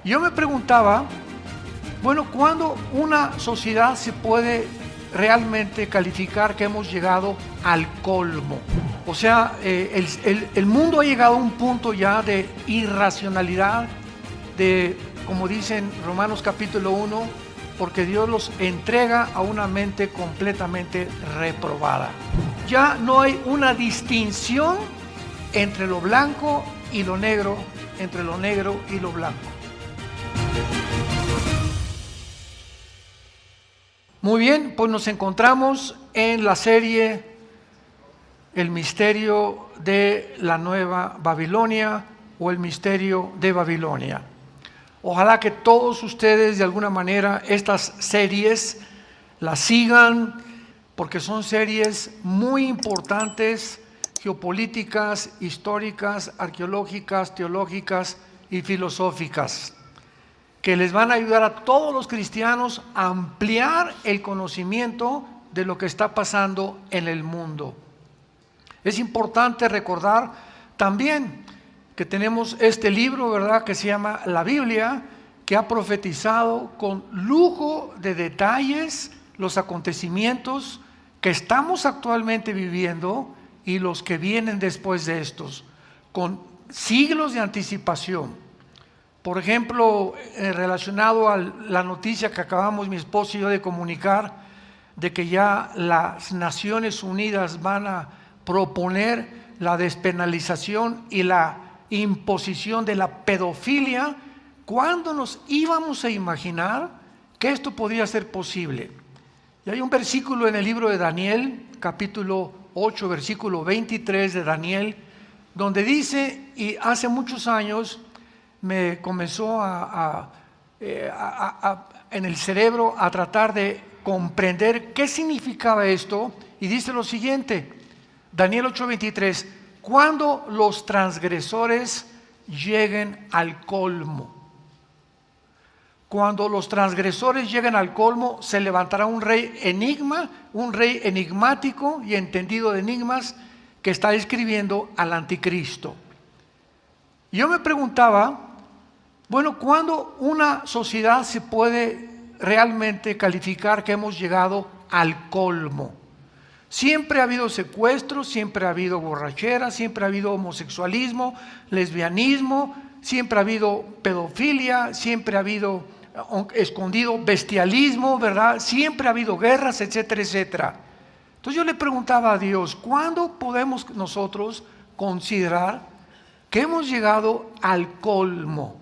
Yo me preguntaba, bueno, ¿cuándo una sociedad se puede realmente calificar que hemos llegado al colmo? O sea, el mundo ha llegado a un punto ya de irracionalidad, de, como dicen Romanos capítulo 1, porque Dios los entrega a una mente completamente reprobada. Ya no hay una distinción entre lo blanco y lo negro, entre lo negro y lo blanco. Muy bien, pues nos encontramos en la serie El misterio de la Nueva Babilonia o el misterio de Babilonia. Ojalá que todos ustedes de alguna manera estas series las sigan, porque son series muy importantes, geopolíticas, históricas, arqueológicas, teológicas y filosóficas, que les van a ayudar a todos los cristianos a ampliar el conocimiento de lo que está pasando en el mundo. Es importante recordar también que tenemos este libro, ¿verdad?, que se llama la Biblia, que ha profetizado con lujo de detalles los acontecimientos que estamos actualmente viviendo y los que vienen después de estos, con siglos de anticipación. Por ejemplo, relacionado a la noticia que acabamos mi esposo y yo de comunicar, de que ya las Naciones Unidas van a proponer la despenalización y la imposición de la pedofilia. ¿Cuándo nos íbamos a imaginar que esto podía ser posible? Y hay un versículo en el libro de Daniel, capítulo 8, versículo 23 de Daniel, donde dice, y hace muchos años me comenzó en el cerebro a tratar de comprender qué significaba esto, y dice lo siguiente, Daniel 8:23, cuando los transgresores lleguen al colmo. Cuando los transgresores lleguen al colmo, se levantará un rey enigmático y entendido de enigmas, que está escribiendo al anticristo. Yo me preguntaba, bueno, ¿cuándo una sociedad se puede realmente calificar que hemos llegado al colmo? Siempre ha habido secuestros, siempre ha habido borrachera, siempre ha habido homosexualismo, lesbianismo, siempre ha habido pedofilia, siempre ha habido escondido bestialismo, ¿verdad? Siempre ha habido guerras, etcétera, etcétera. Entonces yo le preguntaba a Dios, ¿cuándo podemos nosotros considerar que hemos llegado al colmo?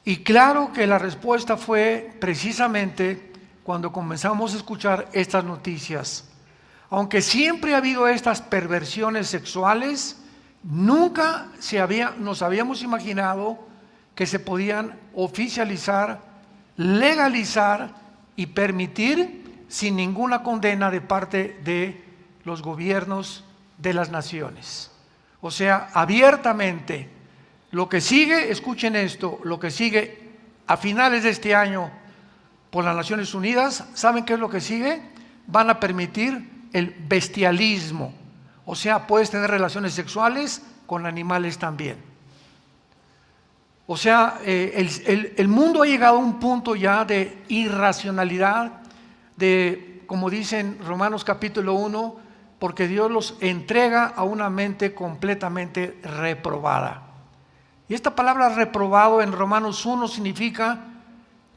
Y claro que la respuesta fue precisamente cuando comenzamos a escuchar estas noticias. Aunque siempre ha habido estas perversiones sexuales, nunca nos habíamos imaginado que se podían oficializar, legalizar y permitir sin ninguna condena de parte de los gobiernos de las naciones. O sea, abiertamente. Lo que sigue, escuchen esto, lo que sigue a finales de este año por las Naciones Unidas, ¿saben qué es lo que sigue? Van a permitir el bestialismo, o sea, puedes tener relaciones sexuales con animales también. O sea, el mundo ha llegado a un punto ya de irracionalidad, de, como dicen Romanos capítulo 1, porque Dios los entrega a una mente completamente reprobada. Y esta palabra reprobado en Romanos 1 significa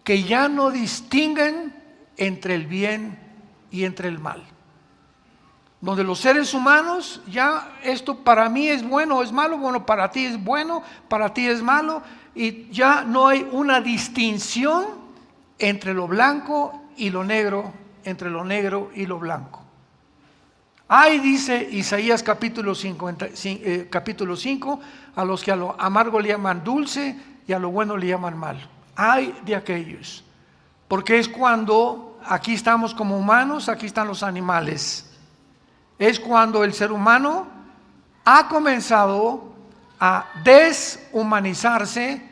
que ya no distinguen entre el bien y entre el mal. Donde los seres humanos, ya esto para mí es bueno o es malo, bueno, para ti es bueno, para ti es malo, y ya no hay una distinción entre lo blanco y lo negro, entre lo negro y lo blanco. Ay, dice Isaías capítulo 5, a los que a lo amargo le llaman dulce y a lo bueno le llaman malo. Ay de aquellos, porque es cuando aquí estamos como humanos, aquí están los animales. Es cuando el ser humano ha comenzado a deshumanizarse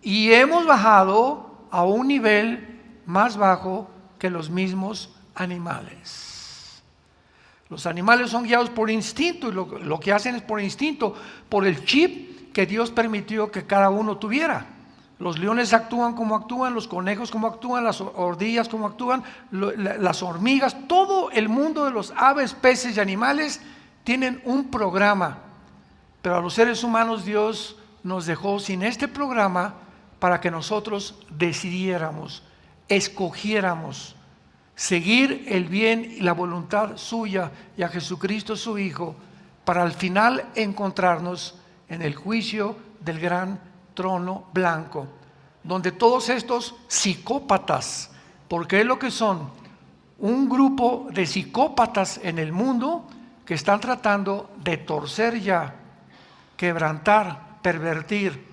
y hemos bajado a un nivel más bajo que los mismos animales. Los animales son guiados por instinto y lo que hacen es por instinto, por el chip que Dios permitió que cada uno tuviera. Los leones actúan como actúan, los conejos como actúan, las ardillas como actúan, las hormigas, todo el mundo de los aves, peces y animales tienen un programa. Pero a los seres humanos Dios nos dejó sin este programa para que nosotros decidiéramos, escogiéramos seguir el bien y la voluntad suya y a Jesucristo su Hijo, para al final encontrarnos en el juicio del gran trono blanco, donde todos estos psicópatas, porque es lo que son, un grupo de psicópatas en el mundo que están tratando de torcer ya, quebrantar, pervertir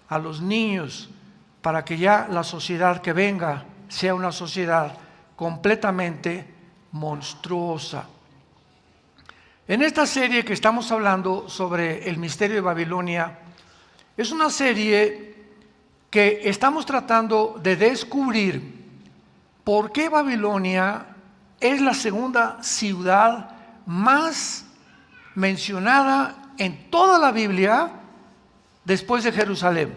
a los niños, para que ya la sociedad que venga sea una sociedad completamente monstruosa. En esta serie que estamos hablando sobre el misterio de Babilonia, es una serie que estamos tratando de descubrir por qué Babilonia es la segunda ciudad más mencionada en toda la Biblia después de Jerusalén.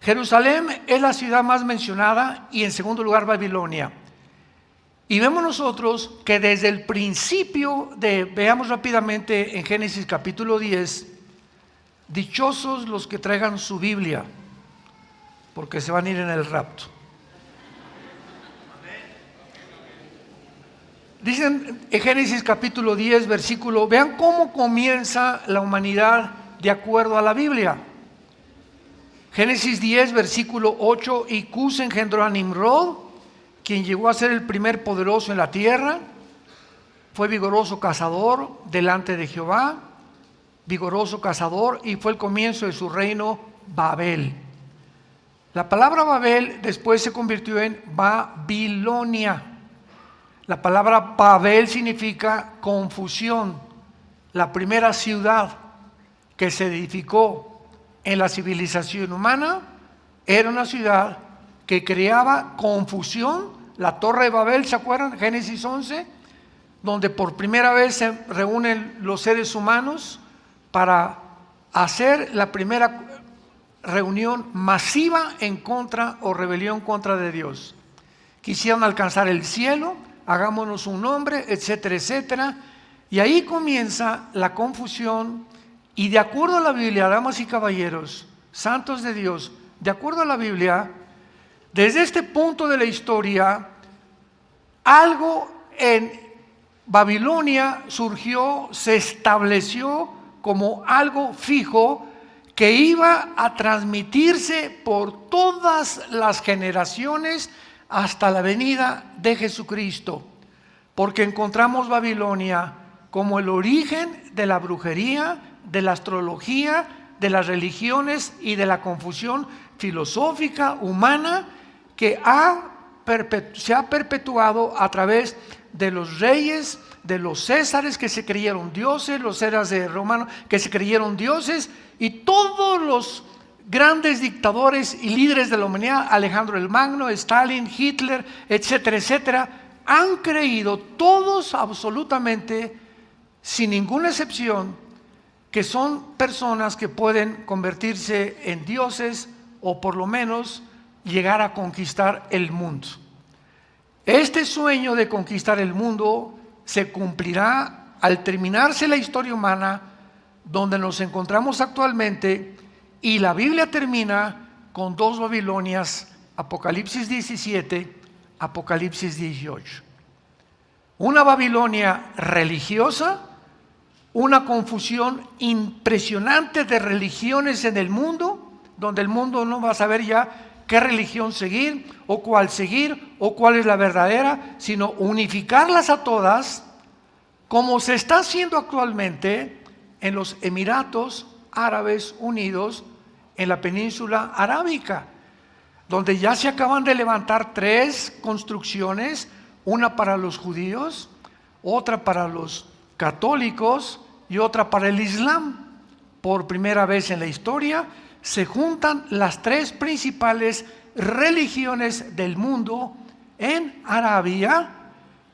Jerusalén es la ciudad más mencionada y en segundo lugar Babilonia. Y vemos nosotros que desde el principio veamos rápidamente en Génesis capítulo 10, dichosos los que traigan su Biblia, porque se van a ir en el rapto. Dicen en Génesis capítulo 10, versículo, vean cómo comienza la humanidad de acuerdo a la Biblia. Génesis 10, versículo 8, y Cus engendró a Nimrod, quien llegó a ser el primer poderoso en la tierra. Fue vigoroso cazador delante de Jehová, vigoroso cazador, y fue el comienzo de su reino Babel. La palabra Babel después se convirtió en Babilonia. La palabra Babel significa confusión. La primera ciudad que se edificó en la civilización humana era una ciudad que creaba confusión. La Torre de Babel, ¿se acuerdan? Génesis 11, donde por primera vez se reúnen los seres humanos para hacer la primera reunión masiva en contra o rebelión contra de Dios. Quisieron alcanzar el cielo, hagámonos un nombre, etcétera, etcétera. Y ahí comienza la confusión. Y de acuerdo a la Biblia, damas y caballeros, santos de Dios, de acuerdo a la Biblia, desde este punto de la historia, algo en Babilonia surgió, se estableció como algo fijo que iba a transmitirse por todas las generaciones hasta la venida de Jesucristo, porque encontramos Babilonia como el origen de la brujería, de la astrología, de las religiones y de la confusión filosófica humana que se ha perpetuado a través de los reyes, de los césares que se creyeron dioses, los césares romanos que se creyeron dioses, y todos los grandes dictadores y líderes de la humanidad, Alejandro el Magno, Stalin, Hitler, etcétera, etcétera, han creído todos absolutamente, sin ninguna excepción, que son personas que pueden convertirse en dioses o por lo menos llegar a conquistar el mundo. Este sueño de conquistar el mundo se cumplirá al terminarse la historia humana donde nos encontramos actualmente, y la Biblia termina con dos Babilonias, Apocalipsis 17, Apocalipsis 18. Una Babilonia religiosa, una confusión impresionante de religiones en el mundo, donde el mundo no va a saber ya qué religión seguir o cuál es la verdadera, sino unificarlas a todas, como se está haciendo actualmente en los Emiratos Árabes Unidos, en la península arábica, donde ya se acaban de levantar 3 construcciones, una para los judíos, otra para los católicos y otra para el Islam. Por primera vez en la historia se juntan las 3 principales religiones del mundo en Arabia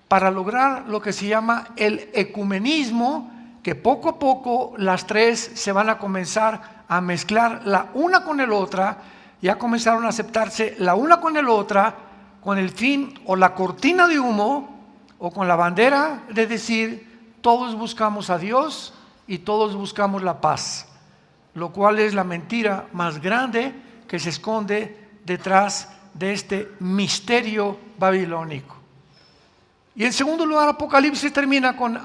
para lograr lo que se llama el ecumenismo, que poco a poco las 3 se van a comenzar a mezclar la una con la otra, ya comenzaron a aceptarse la una con la otra, con el fin o la cortina de humo o con la bandera de decir todos buscamos a Dios y todos buscamos la paz, lo cual es la mentira más grande que se esconde detrás de este misterio babilónico. Y en segundo lugar, Apocalipsis termina con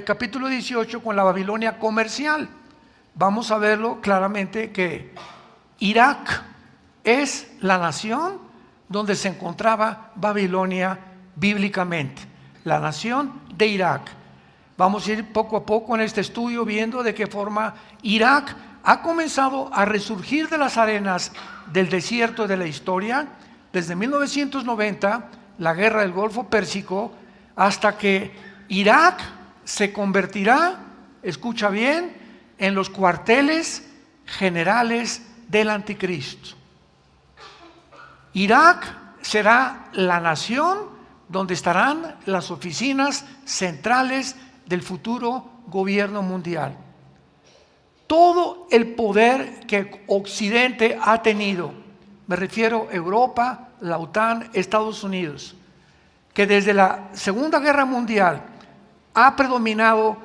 capítulo 18 con la Babilonia comercial. Vamos a verlo claramente que Irak es la nación donde se encontraba Babilonia bíblicamente, la nación de Irak. Vamos a ir poco a poco en este estudio viendo de qué forma Irak ha comenzado a resurgir de las arenas del desierto de la historia desde 1990, la guerra del Golfo Pérsico, hasta que Irak se convertirá, escucha bien, en los cuarteles generales del anticristo. Irak será la nación donde estarán las oficinas centrales del futuro gobierno mundial. Todo el poder que Occidente ha tenido, me refiero a Europa, la OTAN, Estados Unidos, que desde la Segunda Guerra Mundial ha predominado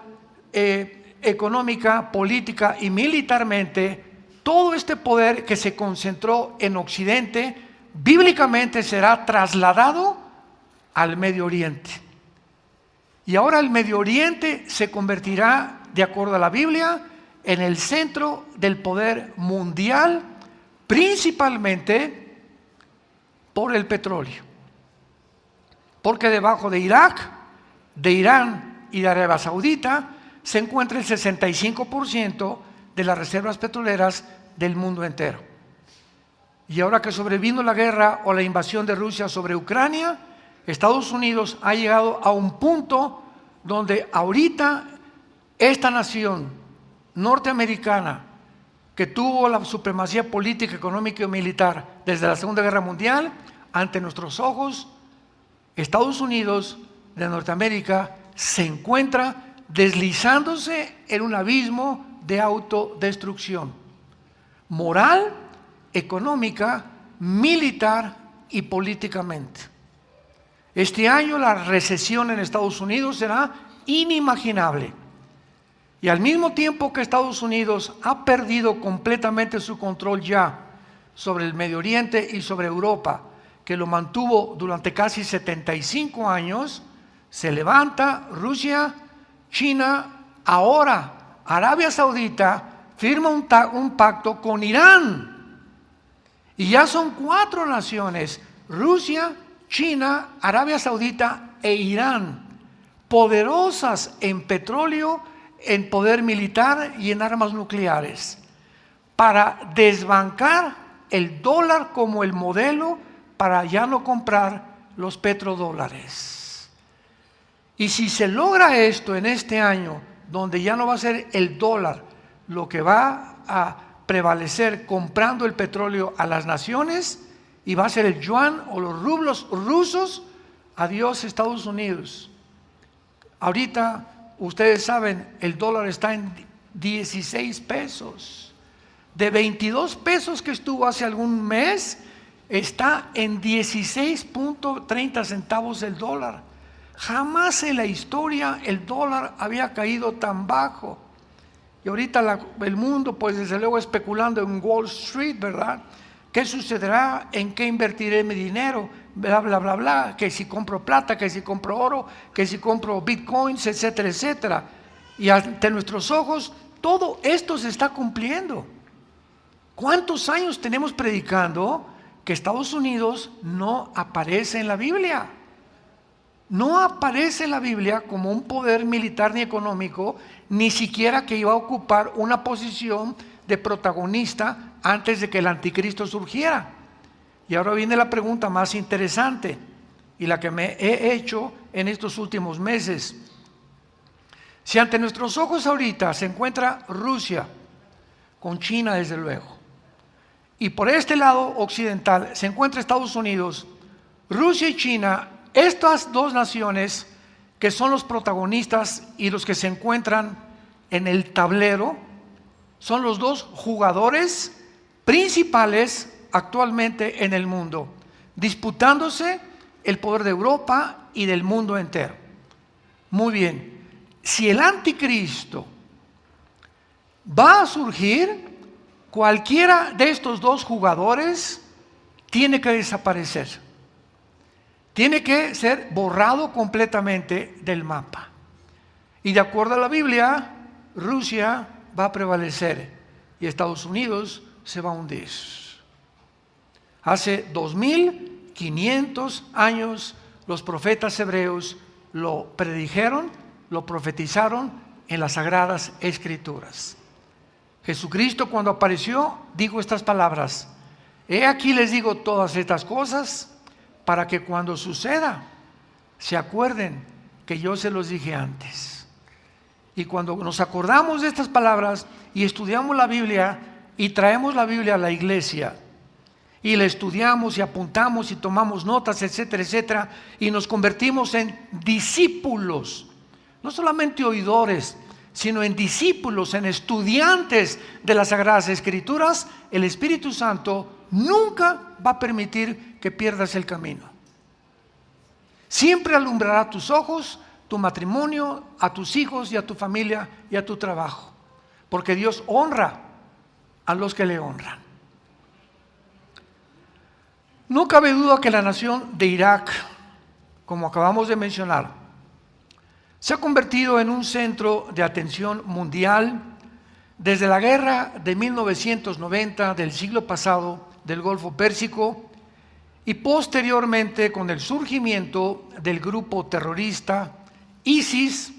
económica, política y militarmente, todo este poder que se concentró en Occidente, bíblicamente será trasladado al Medio Oriente. Y ahora el Medio Oriente se convertirá, de acuerdo a la Biblia, en el centro del poder mundial, principalmente por el petróleo. Porque debajo de Irak, de Irán y de Arabia Saudita se encuentra el 65% de las reservas petroleras del mundo entero. Y ahora que sobrevino la guerra o la invasión de Rusia sobre Ucrania, Estados Unidos ha llegado a un punto donde ahorita esta nación norteamericana, que tuvo la supremacía política, económica y militar desde la Segunda Guerra Mundial, ante nuestros ojos, Estados Unidos de Norteamérica se encuentra deslizándose en un abismo de autodestrucción moral, económica, militar y políticamente. Este año la recesión en Estados Unidos será inimaginable. Y al mismo tiempo que Estados Unidos ha perdido completamente su control ya sobre el Medio Oriente y sobre Europa, que lo mantuvo durante casi 75 años, se levanta Rusia, China, ahora Arabia Saudita firma un pacto con Irán. Y ya son 4 naciones, Rusia, China, Arabia Saudita e Irán, poderosas en petróleo, en poder militar y en armas nucleares, para desbancar el dólar como el modelo para ya no comprar los petrodólares. Y si se logra esto en este año, donde ya no va a ser el dólar lo que va a prevalecer comprando el petróleo a las naciones, y va a ser el yuan o los rublos rusos, adiós Estados Unidos. Ahorita, ustedes saben, el dólar está en 16 pesos. De 22 pesos que estuvo hace algún mes, está en 16.30 centavos el dólar. Jamás en la historia el dólar había caído tan bajo. Y ahorita el mundo, pues desde luego especulando en Wall Street, ¿verdad? ¿Qué sucederá? ¿En qué invertiré mi dinero? Bla, bla, bla, bla. Que si compro plata, que si compro oro, que si compro bitcoins, etcétera, etcétera. Y ante nuestros ojos, todo esto se está cumpliendo. ¿Cuántos años tenemos predicando que Estados Unidos no aparece en la Biblia? No aparece en la Biblia como un poder militar ni económico, ni siquiera que iba a ocupar una posición de protagonista antes de que el anticristo surgiera. Y ahora viene la pregunta más interesante y la que me he hecho en estos últimos meses. Si ante nuestros ojos ahorita se encuentra Rusia, con China desde luego, y por este lado occidental se encuentra Estados Unidos, Rusia y China, estas dos naciones que son los protagonistas y los que se encuentran en el tablero, son los dos jugadores principales actualmente en el mundo, disputándose el poder de Europa y del mundo entero. Muy bien, si el anticristo va a surgir, cualquiera de estos dos jugadores tiene que desaparecer. Tiene que ser borrado completamente del mapa. Y de acuerdo a la Biblia, Rusia va a prevalecer y Estados Unidos se va a hundir. Hace 2500 años los profetas hebreos lo predijeron, lo profetizaron en las Sagradas Escrituras. Jesucristo, cuando apareció, dijo estas palabras: he aquí les digo todas estas cosas para que cuando suceda se acuerden que yo se los dije antes. Y cuando nos acordamos de estas palabras y estudiamos la Biblia y traemos la Biblia a la iglesia y la estudiamos y apuntamos y tomamos notas, etcétera, etcétera, y nos convertimos en discípulos, no solamente oidores, sino en discípulos, en estudiantes de las Sagradas Escrituras, el Espíritu Santo nunca va a permitir que pierdas el camino. Siempre alumbrará tus ojos, tu matrimonio, a tus hijos y a tu familia y a tu trabajo, porque Dios honra a los que le honran. No cabe duda que la nación de Irak, como acabamos de mencionar, se ha convertido en un centro de atención mundial desde la guerra de 1990 del siglo pasado del Golfo Pérsico y posteriormente con el surgimiento del grupo terrorista ISIS,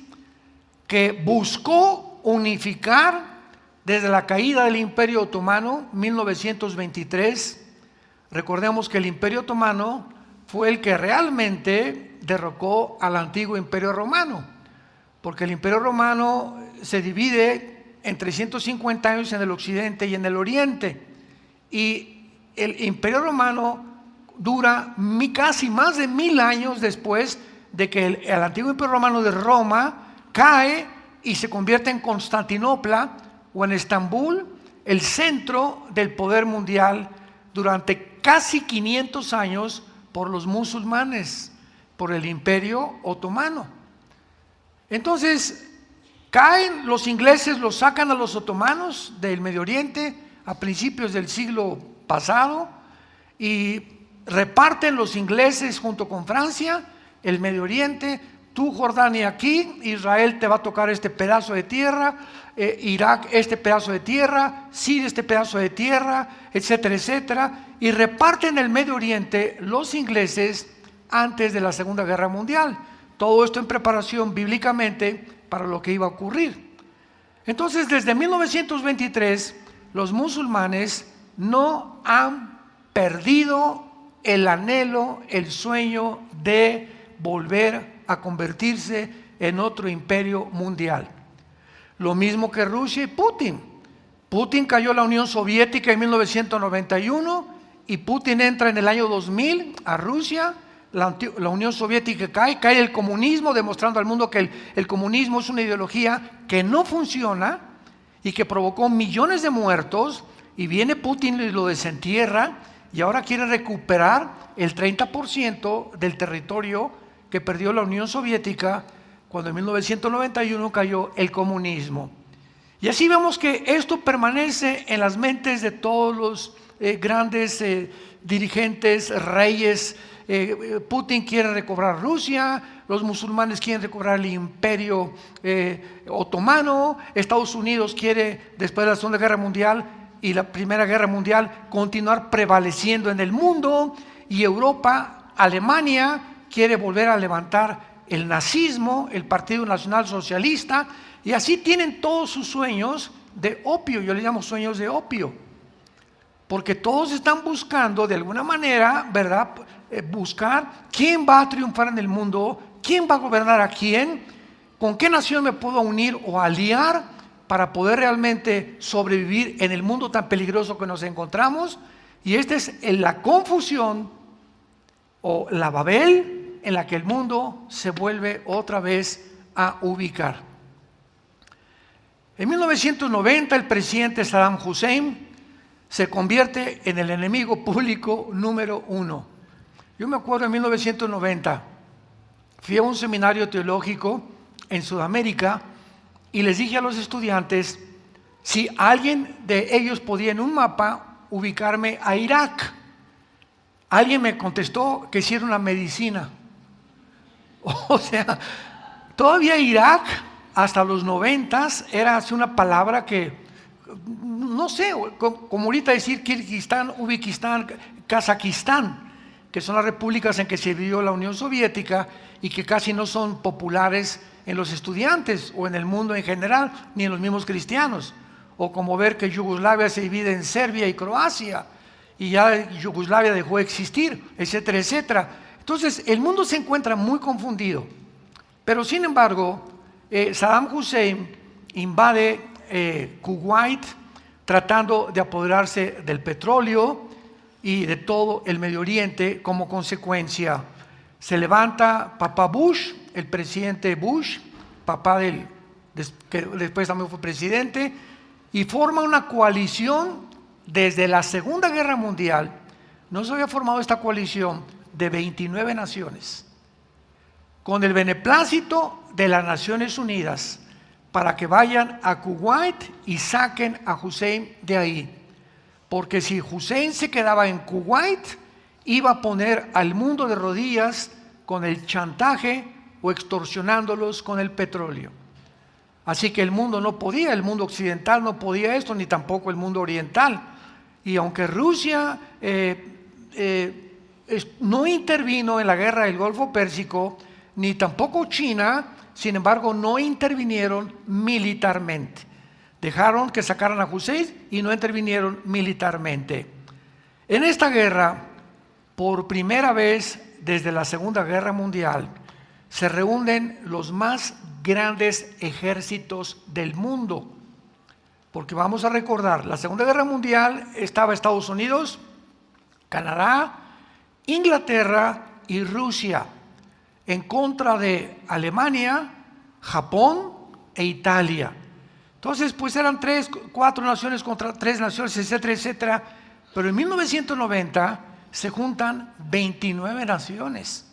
que buscó unificar desde la caída del Imperio Otomano 1923. Recordemos que el Imperio Otomano fue el que realmente derrocó al antiguo Imperio Romano, porque el Imperio Romano se divide en 350 años en el occidente y en el oriente, y el Imperio Romano dura casi más de 1000 años después de que el antiguo Imperio Romano de Roma cae y se convierte en Constantinopla o en Estambul, el centro del poder mundial durante casi 500 años por los musulmanes, por el Imperio Otomano. Entonces, caen los ingleses, los sacan a los otomanos del Medio Oriente a principios del siglo pasado y reparten los ingleses junto con Francia el Medio Oriente. Tú, Jordania, aquí, Israel te va a tocar este pedazo de tierra, Irak este pedazo de tierra, Siria este pedazo de tierra, etcétera, etcétera, y reparten el Medio Oriente los ingleses antes de la Segunda Guerra Mundial. Todo esto en preparación bíblicamente para lo que iba a ocurrir. Entonces, desde 1923, los musulmanes no han perdido el anhelo, el sueño de volver a convertirse en otro imperio mundial. Lo mismo que Rusia y Putin. Putin cayó la Unión Soviética en 1991 y Putin entra en el año 2000 a Rusia. La Unión Soviética cae el comunismo, demostrando al mundo que el comunismo es una ideología que no funciona y que provocó millones de muertos, y viene Putin y lo desentierra y ahora quiere recuperar el 30% del territorio que perdió la Unión Soviética cuando en 1991 cayó el comunismo. Y así vemos que esto permanece en las mentes de todos los grandes dirigentes, reyes. Putin quiere recobrar Rusia, los musulmanes quieren recobrar el Imperio Otomano, Estados Unidos quiere, después de la Segunda Guerra Mundial y la Primera Guerra Mundial, continuar prevaleciendo en el mundo, y Europa, Alemania, quiere volver a levantar el nazismo, el Partido Nacional Socialista, y así tienen todos sus sueños de opio. Yo le llamo sueños de opio, porque todos están buscando de alguna manera, ¿verdad?, buscar quién va a triunfar en el mundo, quién va a gobernar a quién, con qué nación me puedo unir o aliar para poder realmente sobrevivir en el mundo tan peligroso que nos encontramos. Y esta es la confusión o la Babel en la que el mundo se vuelve otra vez a ubicar. En 1990 el presidente Saddam Hussein se convierte en el enemigo público número 1. Yo me acuerdo en 1990, fui a un seminario teológico en Sudamérica y les dije a los estudiantes si alguien de ellos podía en un mapa ubicarme a Irak. Alguien me contestó que hiciera una medicina. O sea, todavía Irak hasta los 90s era así una palabra que, no sé, como ahorita decir Kirguistán, Uzbekistán, Kazajistán, que son las repúblicas en que se dividió la Unión Soviética y que casi no son populares en los estudiantes o en el mundo en general, ni en los mismos cristianos. O como ver que Yugoslavia se divide en Serbia y Croacia, y ya Yugoslavia dejó de existir, etcétera, etcétera. Entonces, el mundo se encuentra muy confundido. Pero, sin embargo, Saddam Hussein invade Kuwait tratando de apoderarse del petróleo y de todo el Medio Oriente. Como consecuencia, se levanta papá Bush, el presidente Bush, papá que después también fue presidente, y forma una coalición desde la Segunda Guerra Mundial. No se había formado esta coalición de 29 naciones, con el beneplácito de las Naciones Unidas, para que vayan a Kuwait y saquen a Hussein de ahí. Porque si Hussein se quedaba en Kuwait, iba a poner al mundo de rodillas con el chantaje o extorsionándolos con el petróleo. Así que el mundo no podía, el mundo occidental no podía esto, ni tampoco el mundo oriental. Y aunque Rusia no intervino en la guerra del Golfo Pérsico, ni tampoco China, sin embargo, no intervinieron militarmente. Dejaron que sacaran a Hussein y no intervinieron militarmente. En esta guerra, por primera vez desde la Segunda Guerra Mundial, se reúnen los más grandes ejércitos del mundo. Porque vamos a recordar, la Segunda Guerra Mundial estaba Estados Unidos, Canadá, Inglaterra y Rusia en contra de Alemania, Japón e Italia. Entonces, pues eran 3, 4 naciones contra 3 naciones, etcétera, etcétera. Pero en 1990 se juntan 29 naciones.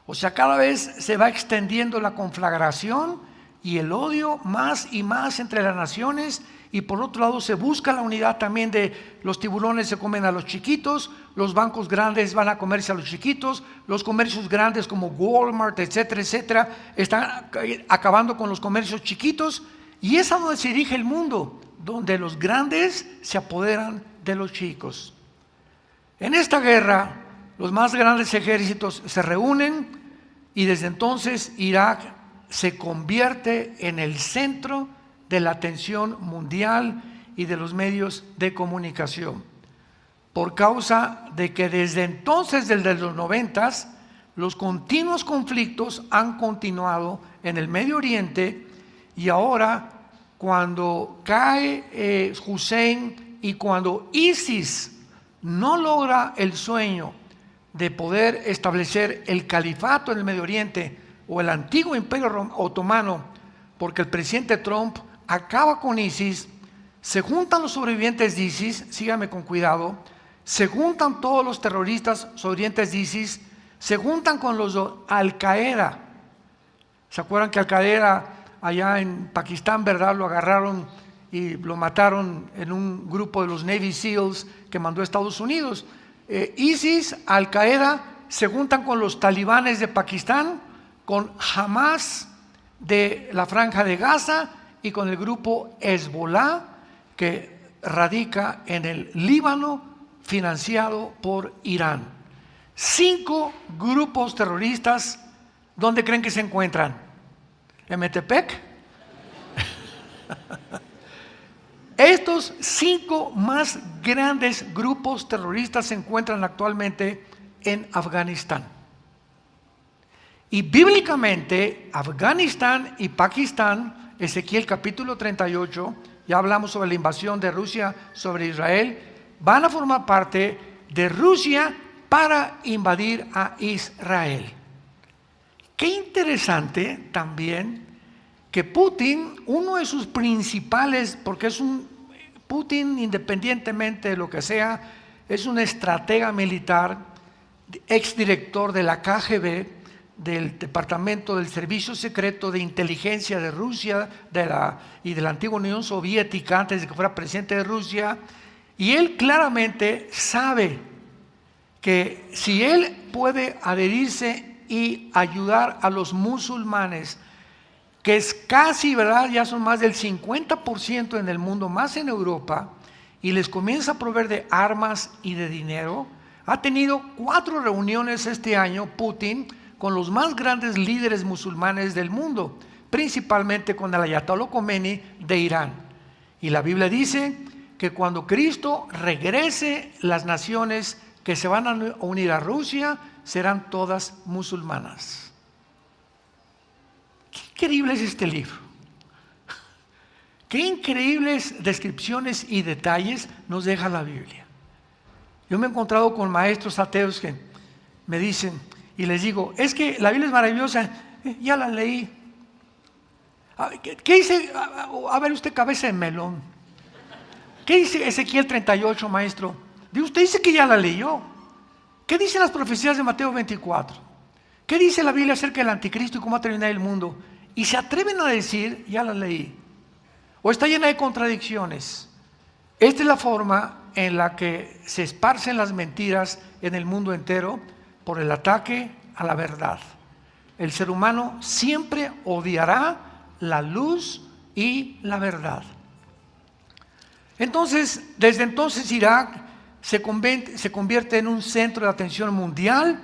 O sea, cada vez se va extendiendo la conflagración y el odio más y más entre las naciones. Y por otro lado se busca la unidad también de los tiburones se comen a los chiquitos, los bancos grandes van a comerse a los chiquitos, los comercios grandes como Walmart, etcétera, etcétera, están acabando con los comercios chiquitos. Y es a donde se dirige el mundo, donde los grandes se apoderan de los chicos. En esta guerra, los más grandes ejércitos se reúnen y desde entonces Irak se convierte en el centro de la atención mundial y de los medios de comunicación. Por causa de que desde entonces, desde los 90s, los continuos conflictos han continuado en el Medio Oriente. Y ahora, cuando cae Hussein y cuando ISIS no logra el sueño de poder establecer el califato en el Medio Oriente o el antiguo imperio otomano, porque el presidente Trump acaba con ISIS, se juntan los sobrevivientes de ISIS, síganme con cuidado, se juntan todos los terroristas sobrevivientes de ISIS, se juntan con los de Al-Qaeda. ¿Se acuerdan que Al-Qaeda allá en Pakistán, verdad, lo agarraron y lo mataron en un grupo de los Navy SEALs que mandó a Estados Unidos? ISIS, Al-Qaeda se juntan con los talibanes de Pakistán, con Hamas de la Franja de Gaza y con el grupo Hezbollah que radica en el Líbano, financiado por Irán. 5 grupos terroristas. ¿Dónde creen que se encuentran? ¿En Metepec? Estos 5 más grandes grupos terroristas se encuentran actualmente en Afganistán. Y bíblicamente, Afganistán y Pakistán, Ezequiel capítulo 38, ya hablamos sobre la invasión de Rusia sobre Israel, van a formar parte de Rusia para invadir a Israel. Qué interesante también que Putin, uno de sus principales, porque Putin, independientemente de lo que sea, es un estratega militar, exdirector de la KGB, del Departamento del Servicio Secreto de Inteligencia de Rusia y de la antigua Unión Soviética, antes de que fuera presidente de Rusia, y él claramente sabe que si él puede adherirse y ayudar a los musulmanes, que es casi, ¿verdad?, ya son más del 50% en el mundo, más en Europa, y les comienza a proveer de armas y de dinero. Ha tenido 4 reuniones este año, Putin, con los más grandes líderes musulmanes del mundo, principalmente con el Ayatollah Khomeini de Irán. Y la Biblia dice que cuando Cristo regrese, las naciones que se van a unir a Rusia serán todas musulmanas. Qué increíble es este libro. Qué increíbles descripciones y detalles nos deja la Biblia. Yo me he encontrado con maestros ateos que me dicen, y les digo, es que la Biblia es maravillosa, ya la leí. ¿Qué dice? A ver usted, cabeza de melón. ¿Qué dice Ezequiel 38, maestro? Usted dice que ya la leyó. ¿Qué dicen las profecías de Mateo 24? ¿Qué dice la Biblia acerca del anticristo y cómo va a terminar el mundo? Y se atreven a decir, ya la leí. O está llena de contradicciones. Esta es la forma en la que se esparcen las mentiras en el mundo entero por el ataque a la verdad. El ser humano siempre odiará la luz y la verdad. Entonces, desde entonces Irak se convierte en un centro de atención mundial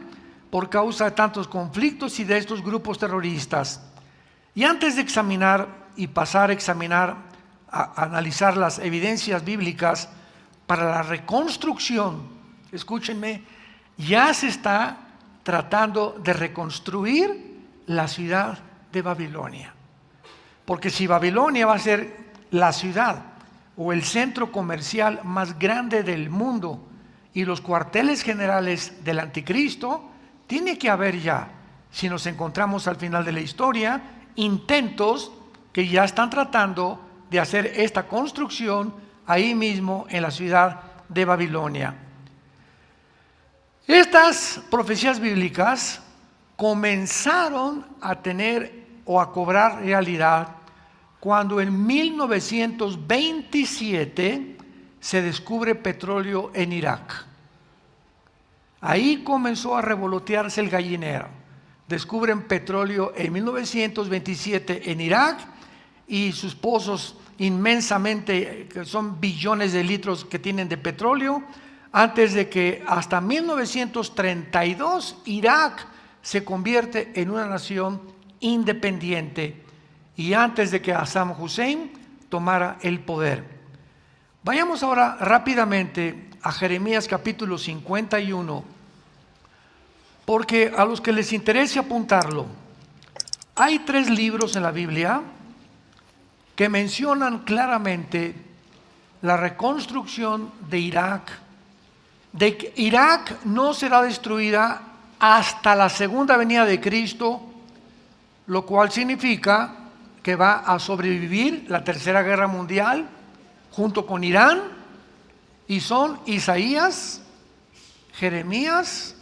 por causa de tantos conflictos y de estos grupos terroristas. Y antes de examinar y pasar a examinar, a analizar las evidencias bíblicas para la reconstrucción, escúchenme, ya se está tratando de reconstruir la ciudad de Babilonia. Porque si Babilonia va a ser la ciudad o el centro comercial más grande del mundo y los cuarteles generales del anticristo, tiene que haber ya, si nos encontramos al final de la historia, intentos que ya están tratando de hacer esta construcción ahí mismo en la ciudad de Babilonia. Estas profecías bíblicas comenzaron a tener o a cobrar realidad cuando en 1927 se descubre petróleo en Irak. Ahí comenzó a revolotearse el gallinero. Descubren petróleo en 1927 en Irak y sus pozos inmensamente, que son billones de litros que tienen de petróleo, antes de que hasta 1932 Irak se convierte en una nación independiente y antes de que Saddam Hussein tomara el poder. Vayamos ahora rápidamente a Jeremías capítulo 51, porque a los que les interese apuntarlo, hay 3 libros en la Biblia que mencionan claramente la reconstrucción de Irak, de que Irak no será destruida hasta la segunda venida de Cristo, lo cual significa que va a sobrevivir la Tercera Guerra Mundial junto con Irán, y son Isaías, Jeremías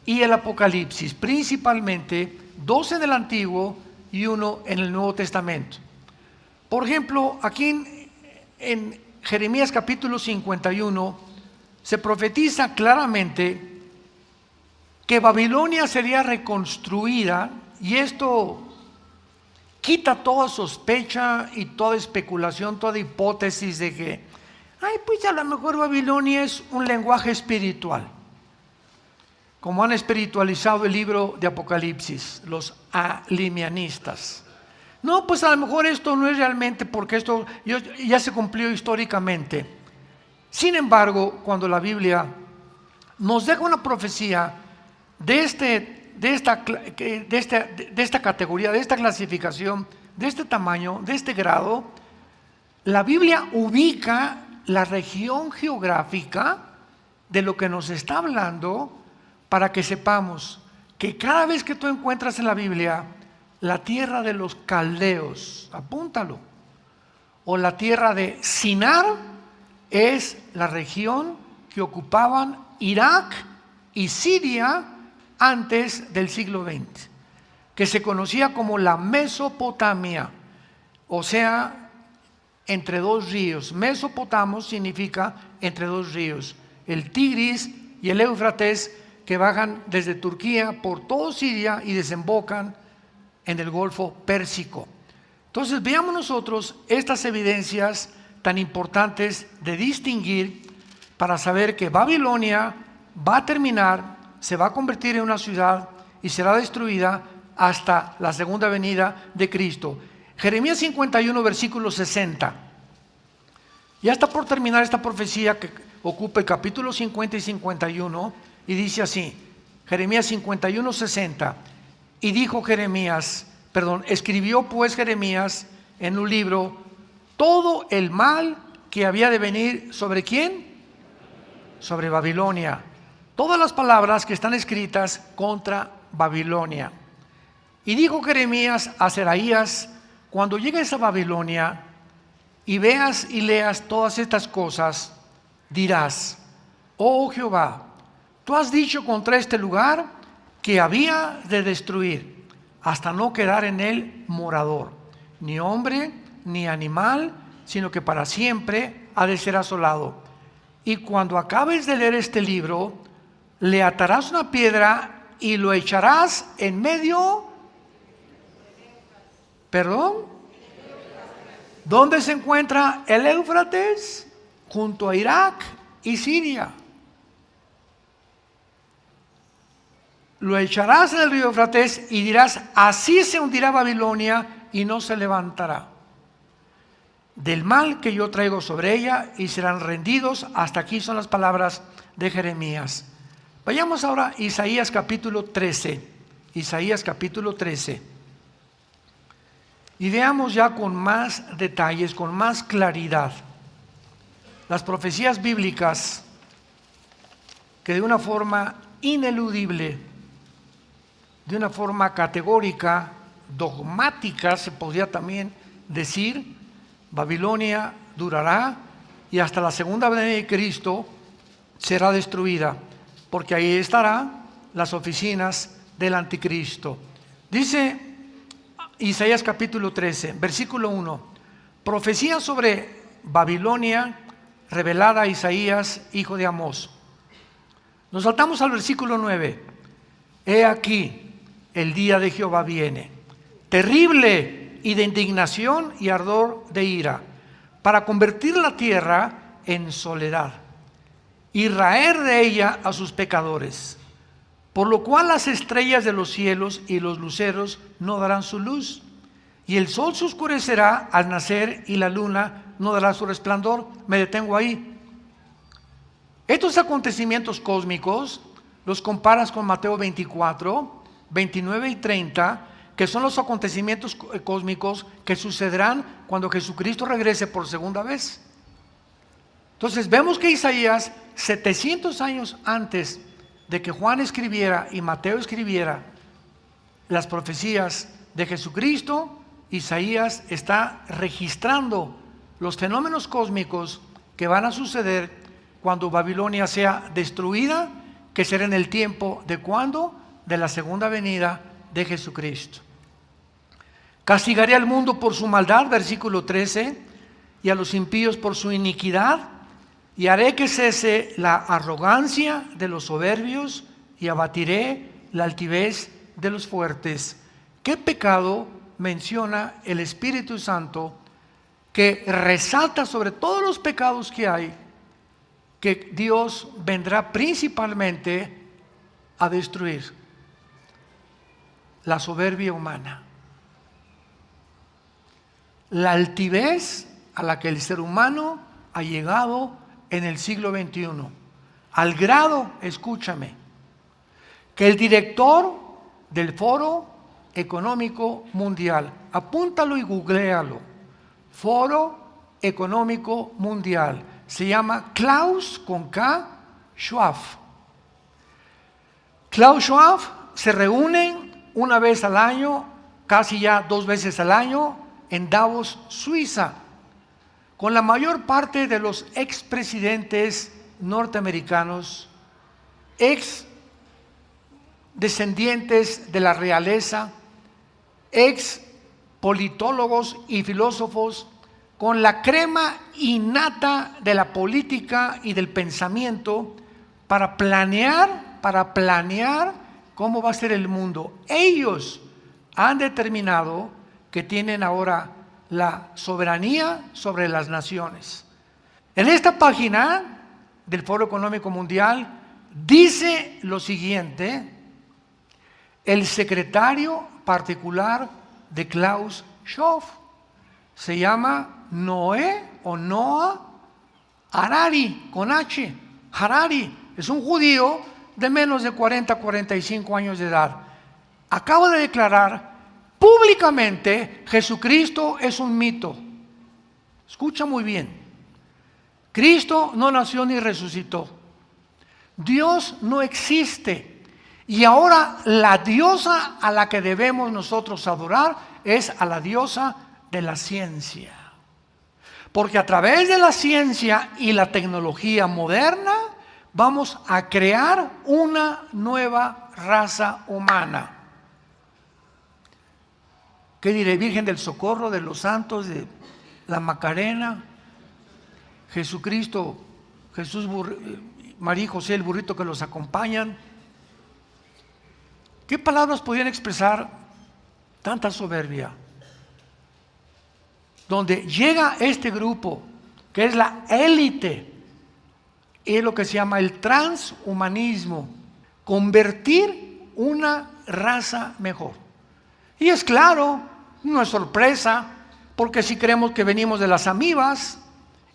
y el Apocalipsis, principalmente 12 en el Antiguo y 1 en el Nuevo Testamento. Por ejemplo, aquí en Jeremías capítulo 51 se profetiza claramente que Babilonia sería reconstruida, y esto quita toda sospecha y toda especulación, toda hipótesis de que, pues a lo mejor Babilonia es un lenguaje espiritual, como han espiritualizado el libro de Apocalipsis, los alimianistas. No, pues a lo mejor esto no es realmente, porque esto ya se cumplió históricamente. Sin embargo, cuando la Biblia nos deja una profecía de esta categoría, de esta clasificación, de este tamaño, de este grado, la Biblia ubica la región geográfica de lo que nos está hablando, para que sepamos que cada vez que tú encuentras en la Biblia la tierra de los caldeos, apúntalo, o la tierra de Sinar, es la región que ocupaban Irak y Siria antes del siglo XX, que se conocía como la Mesopotamia, o sea, entre dos ríos. Mesopotamos significa entre dos ríos, el Tigris y el Éufrates, que bajan desde Turquía por todo Siria y desembocan en el Golfo Pérsico. Entonces veamos nosotros estas evidencias tan importantes de distinguir para saber que Babilonia va a terminar, se va a convertir en una ciudad y será destruida hasta la segunda venida de Cristo. Jeremías 51, versículo 60. Ya está por terminar esta profecía que ocupa el capítulo 50 y 51, y dice así, Jeremías 51, 60. Y dijo escribió pues Jeremías en un libro todo el mal que había de venir ¿sobre quién? Sobre Babilonia. Todas las palabras que están escritas contra Babilonia. Y dijo Jeremías a Seraías, cuando llegues a Babilonia y veas y leas todas estas cosas, dirás, oh Jehová, tú has dicho contra este lugar que había de destruir, hasta no quedar en él morador, ni hombre, ni animal, sino que para siempre ha de ser asolado. Y cuando acabes de leer este libro, le atarás una piedra y lo echarás en medio. ¿Perdón? ¿Dónde se encuentra el Éufrates? Junto a Irak y Siria. Lo echarás en el río Éufrates y dirás, así se hundirá Babilonia y no se levantará del mal que yo traigo sobre ella, y serán rendidos. Hasta aquí son las palabras de Jeremías. Vayamos ahora a Isaías capítulo 13. Isaías capítulo 13. Y veamos ya con más detalles, con más claridad, las profecías bíblicas que de una forma ineludible, de una forma categórica, dogmática, se podría también decir, Babilonia durará y hasta la segunda venida de Cristo será destruida, porque ahí estarán las oficinas del anticristo. Dice Isaías capítulo 13, versículo 1, profecía sobre Babilonia revelada a Isaías, hijo de Amós. Nos saltamos al versículo 9. He aquí, el día de Jehová viene, terrible y de indignación y ardor de ira, para convertir la tierra en soledad y raer de ella a sus pecadores. Por lo cual las estrellas de los cielos y los luceros no darán su luz, y el sol se oscurecerá al nacer y la luna no dará su resplandor. Me detengo ahí. Estos acontecimientos cósmicos los comparas con Mateo 24, 29 y 30, que son los acontecimientos cósmicos que sucederán cuando Jesucristo regrese por segunda vez. Entonces vemos que Isaías, 700 años antes de que Juan escribiera y Mateo escribiera las profecías de Jesucristo, Isaías está registrando los fenómenos cósmicos que van a suceder cuando Babilonia sea destruida, que será en el tiempo de ¿cuándo? De la segunda venida de Jesucristo. Castigaré al mundo por su maldad, versículo 13, y a los impíos por su iniquidad, y haré que cese la arrogancia de los soberbios, y abatiré la altivez de los fuertes. ¿Qué pecado menciona el Espíritu Santo que resalta sobre todos los pecados que hay, que Dios vendrá principalmente a destruir? La soberbia humana, la altivez a la que el ser humano ha llegado en el siglo XXI, al grado, escúchame, que el director del Foro Económico Mundial, apúntalo y googléalo, Foro Económico Mundial, se llama Klaus con K Schwab. Klaus Schwab se reúnen una vez al año casi ya 2 veces al año en Davos, Suiza, con la mayor parte de los expresidentes norteamericanos, ex descendientes de la realeza, ex politólogos y filósofos, con la crema innata de la política y del pensamiento para planear cómo va a ser el mundo. Ellos han determinado que tienen ahora la soberanía sobre las naciones. En esta página del Foro Económico Mundial dice lo siguiente: el secretario particular de Klaus Schwab se llama Noah Harari, con H. Harari es un judío de menos de 45 años de edad. Acaba de declarar públicamente: Jesucristo es un mito. Escucha muy bien. Cristo no nació ni resucitó. Dios no existe. Y ahora la diosa a la que debemos nosotros adorar es a la diosa de la ciencia. Porque a través de la ciencia y la tecnología moderna vamos a crear una nueva raza humana. ¿Qué diré? Virgen del Socorro, de los santos, de la Macarena, Jesucristo, María y José, el burrito que los acompañan. ¿Qué palabras podían expresar tanta soberbia? Donde llega este grupo, que es la élite, es lo que se llama el transhumanismo, convertir una raza mejor. Y es claro, no es sorpresa, porque si creemos que venimos de las amibas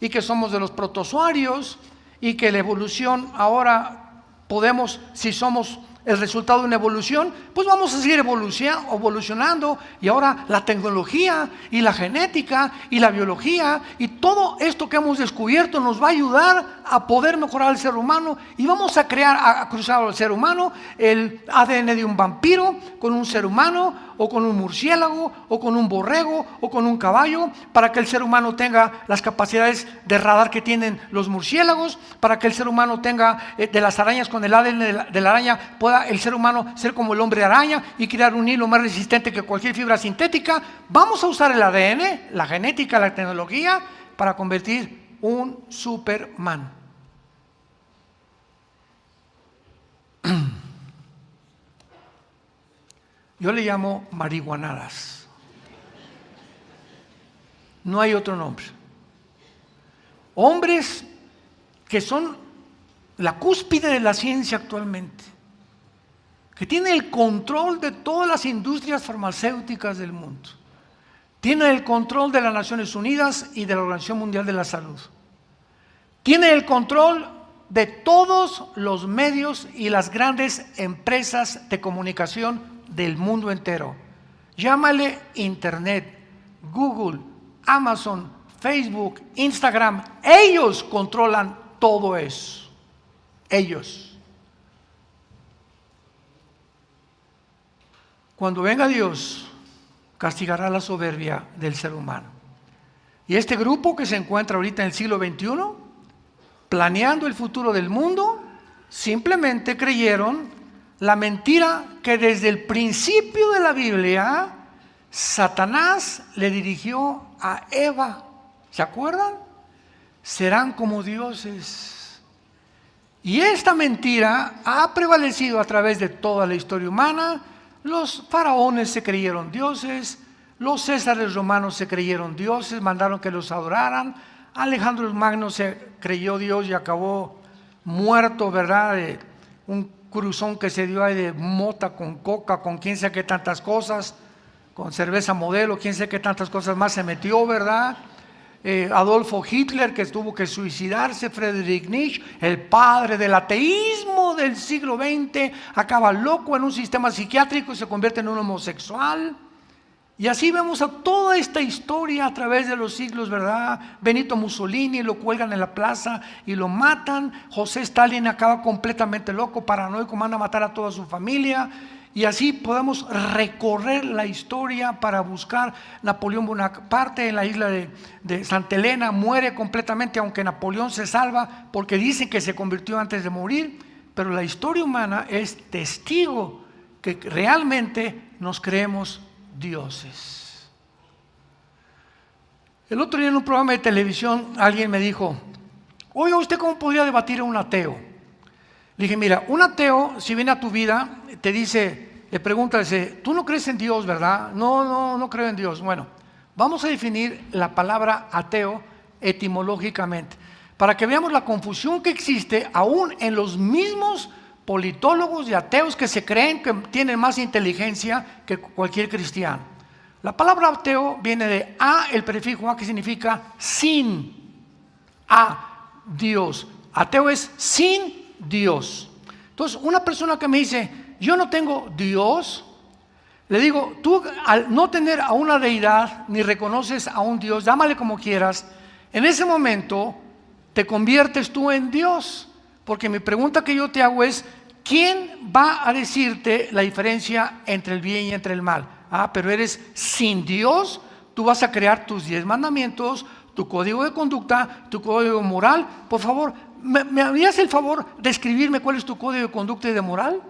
y que somos de los protozoarios y que la evolución ahora podemos, si somos el resultado de una evolución, pues vamos a seguir evolucionando, y ahora la tecnología y la genética y la biología y todo esto que hemos descubierto nos va a ayudar a poder mejorar al ser humano, y vamos a cruzar al ser humano el ADN de un vampiro con un ser humano, o con un murciélago, o con un borrego, o con un caballo, para que el ser humano tenga las capacidades de radar que tienen los murciélagos, para que el ser humano tenga de las arañas, con el ADN de la araña, pueda el ser humano ser como el hombre araña y crear un hilo más resistente que cualquier fibra sintética. Vamos a usar el ADN, la genética, la tecnología, para convertir un Superman. Yo le llamo marihuanadas. No hay otro nombre. Hombres que son la cúspide de la ciencia actualmente, que tienen el control de todas las industrias farmacéuticas del mundo, tienen el control de las Naciones Unidas y de la Organización Mundial de la Salud, tienen el control de todos los medios y las grandes empresas de comunicación del mundo entero. Llámale Internet, Google, Amazon, Facebook, Instagram. Ellos controlan todo eso. Ellos. Cuando venga Dios, castigará la soberbia del ser humano. Y este grupo que se encuentra ahorita en el siglo XXI, planeando el futuro del mundo, simplemente creyeron la mentira que desde el principio de la Biblia Satanás le dirigió a Eva. ¿Se acuerdan? Serán como dioses. Y esta mentira ha prevalecido a través de toda la historia humana. Los faraones se creyeron dioses, los césares romanos se creyeron dioses, mandaron que los adoraran. Alejandro el Magno se creyó Dios y acabó muerto, ¿verdad? De un cruzón que se dio ahí de mota con coca, con quién sabe qué tantas cosas, con cerveza Modelo, quién sabe qué tantas cosas más se metió, ¿verdad? Adolfo Hitler, que tuvo que suicidarse. Friedrich Nietzsche, el padre del ateísmo del siglo XX, acaba loco en un sistema psiquiátrico y se convierte en un homosexual. Y así vemos a toda esta historia a través de los siglos, ¿verdad? Benito Mussolini lo cuelgan en la plaza y lo matan. José Stalin acaba completamente loco, paranoico, manda a matar a toda su familia. Y así podemos recorrer la historia para buscar Napoleón Bonaparte en la isla de Santa Elena. Muere completamente, aunque Napoleón se salva porque dicen que se convirtió antes de morir. Pero la historia humana es testigo que realmente nos creemos dioses. El otro día en un programa de televisión alguien me dijo: oiga, ¿usted cómo podría debatir a un ateo? Le dije: mira, un ateo, si viene a tu vida, te dice, le pregunta, dice, tú no crees en Dios, ¿verdad? No creo en Dios. Bueno, vamos a definir la palabra ateo etimológicamente, para que veamos la confusión que existe aún en los mismos politólogos y ateos que se creen que tienen más inteligencia que cualquier cristiano. La palabra ateo viene de a, el prefijo a, que significa sin, a Dios. Ateo es sin Dios. Entonces, una persona que me dice, yo no tengo Dios, le digo, tú al no tener a una deidad, ni reconoces a un Dios, llámale como quieras, en ese momento te conviertes tú en Dios. Porque mi pregunta que yo te hago es, ¿quién va a decirte la diferencia entre el bien y entre el mal? Pero eres sin Dios, tú vas a crear tus 10 mandamientos, tu código de conducta, tu código moral. Por favor, ¿me harías el favor de escribirme cuál es tu código de conducta y de moral?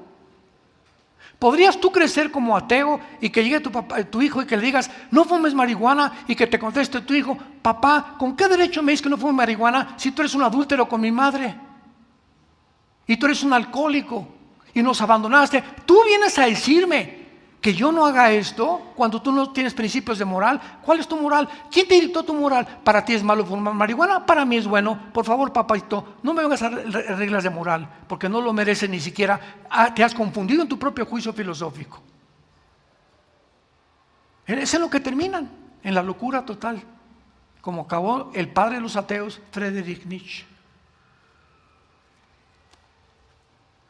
¿Podrías tú crecer como ateo y que llegue tu hijo y que le digas, no fumes marihuana, y que te conteste tu hijo, papá, ¿con qué derecho me dices que no fumes marihuana si tú eres un adúltero con mi madre? Y tú eres un alcohólico y nos abandonaste. Tú vienes a decirme que yo no haga esto cuando tú no tienes principios de moral. ¿Cuál es tu moral? ¿Quién te dictó tu moral? ¿Para ti es malo fumar marihuana? Para mí es bueno. Por favor, papito, no me vengas a reglas de moral, porque no lo mereces ni siquiera. Te has confundido en tu propio juicio filosófico. Eso es lo que terminan, en la locura total, como acabó el padre de los ateos, Friedrich Nietzsche.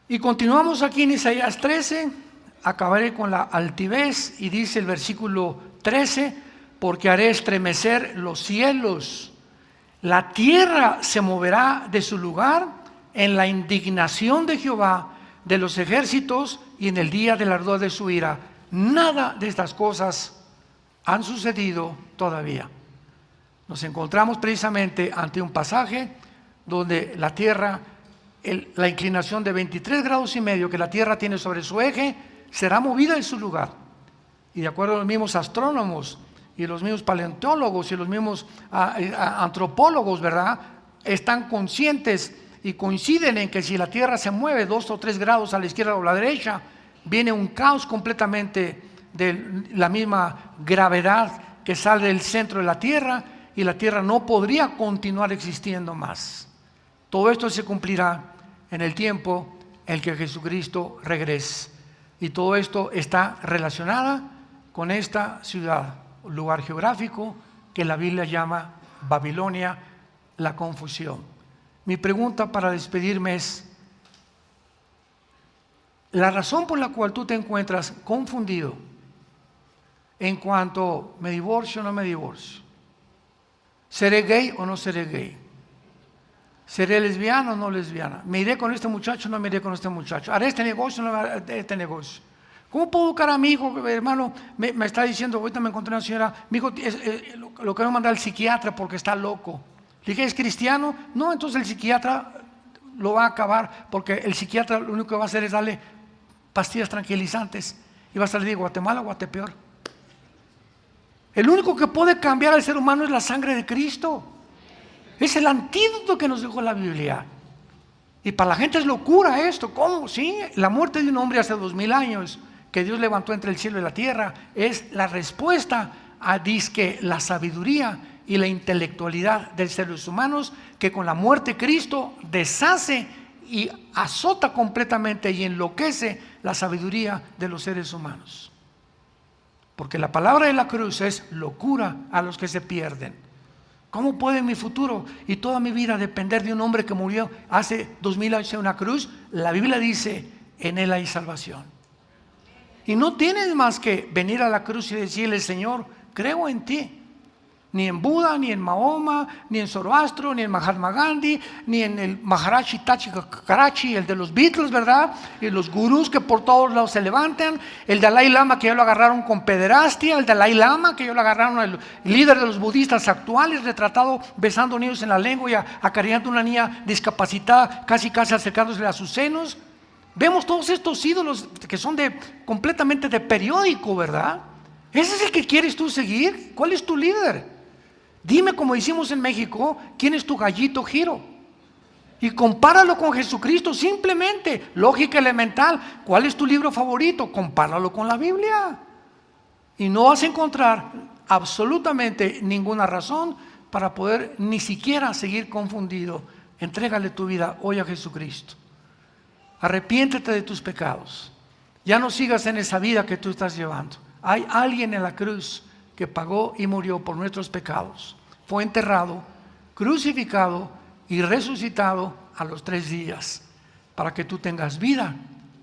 Y continuamos aquí en Isaías 13, acabaré con la altivez, y dice el versículo 13, porque haré estremecer los cielos, la tierra se moverá de su lugar en la indignación de Jehová de los ejércitos y en el día del ardor de su ira. Nada de estas cosas han sucedido todavía. Nos encontramos precisamente ante un pasaje donde la tierra, la inclinación de 23 grados y medio que la tierra tiene sobre su eje, será movida de su lugar. Y de acuerdo a los mismos astrónomos y los mismos paleontólogos y los mismos antropólogos, ¿verdad?, están conscientes y coinciden en que si la tierra se mueve 2 o 3 grados a la izquierda o a la derecha, viene un caos completamente de la misma gravedad que sale del centro de la tierra, y la tierra no podría continuar existiendo más. Todo esto se cumplirá en el tiempo en que Jesucristo regrese. Y todo esto está relacionado con esta ciudad, lugar geográfico que la Biblia llama Babilonia, la confusión. Mi pregunta para despedirme es, la razón por la cual tú te encuentras confundido en cuanto me divorcio o no me divorcio, ¿seré gay o no seré gay? ¿Seré lesbiana o no lesbiana? ¿Me iré con este muchacho o no me iré con este muchacho? ¿Haré este negocio o no haré este negocio? ¿Cómo puedo educar a mi hijo? Hermano, me está diciendo, ahorita me encontré una señora, mi hijo lo quiero mandar al psiquiatra porque está loco. Le dije, ¿es cristiano? No, entonces el psiquiatra lo va a acabar, porque el psiquiatra lo único que va a hacer es darle pastillas tranquilizantes y va a salir de Guatemala o Guatepeor. El único que puede cambiar al ser humano es la sangre de Cristo. Es el antídoto que nos dejó la Biblia. Y para la gente es locura esto. ¿Cómo? Sí, la muerte de un hombre hace 2000 años que Dios levantó entre el cielo y la tierra es la respuesta a disque la sabiduría y la intelectualidad de seres humanos, que con la muerte de Cristo deshace y azota completamente y enloquece la sabiduría de los seres humanos. Porque la palabra de la cruz es locura a los que se pierden. ¿Cómo puede mi futuro y toda mi vida depender de un hombre que murió hace 2000 años en una cruz? La Biblia dice, en él hay salvación. Y no tienes más que venir a la cruz y decirle: Señor, creo en ti. Ni en Buda, ni en Mahoma, ni en Zoroastro, ni en Mahatma Gandhi, ni en el Maharaji Tachi Karachi, el de los Beatles, ¿verdad? Y los gurús que por todos lados se levantan, el Dalai Lama que ya lo agarraron con pederastia, el Dalai Lama que ya lo agarraron, el líder de los budistas actuales, retratado besando niños en la lengua y acariciando a una niña discapacitada, casi acercándose a sus senos. Vemos todos estos ídolos que son completamente de periódico, ¿verdad? ¿Ese es el que quieres tú seguir? ¿Cuál es tu líder? Dime, como hicimos en México, ¿quién es tu gallito Giro? Y compáralo con Jesucristo, simplemente, lógica elemental. ¿Cuál es tu libro favorito? Compáralo con la Biblia. Y no vas a encontrar absolutamente ninguna razón para poder ni siquiera seguir confundido. Entrégale tu vida hoy a Jesucristo. Arrepiéntete de tus pecados. Ya no sigas en esa vida que tú estás llevando. Hay alguien en la cruz que pagó y murió por nuestros pecados. Fue enterrado, crucificado y resucitado a los 3 días para que tú tengas vida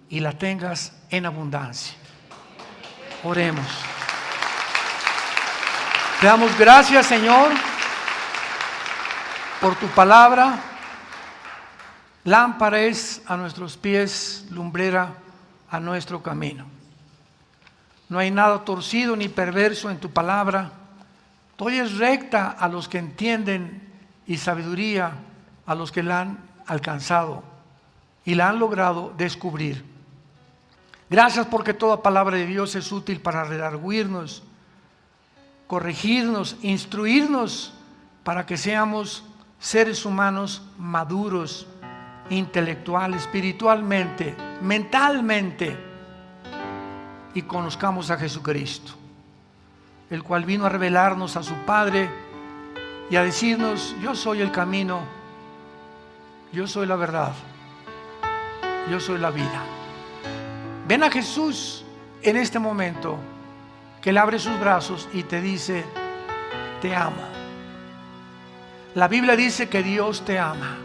y la tengas en abundancia. Oremos. Te damos gracias, Señor, por tu palabra. Lámpara es a nuestros pies, lumbrera a nuestro camino. No hay nada torcido ni perverso en tu palabra. Tú es recta a los que entienden y sabiduría a los que la han alcanzado y la han logrado descubrir. Gracias porque toda palabra de Dios es útil para redarguirnos, corregirnos, instruirnos para que seamos seres humanos maduros, intelectual, espiritualmente, mentalmente, y conozcamos a Jesucristo, el cual vino a revelarnos a su Padre y a decirnos: yo soy el camino, yo soy la verdad, yo soy la vida. Ven a Jesús en este momento, que Él abre sus brazos y te dice: te amo. La Biblia dice que Dios te ama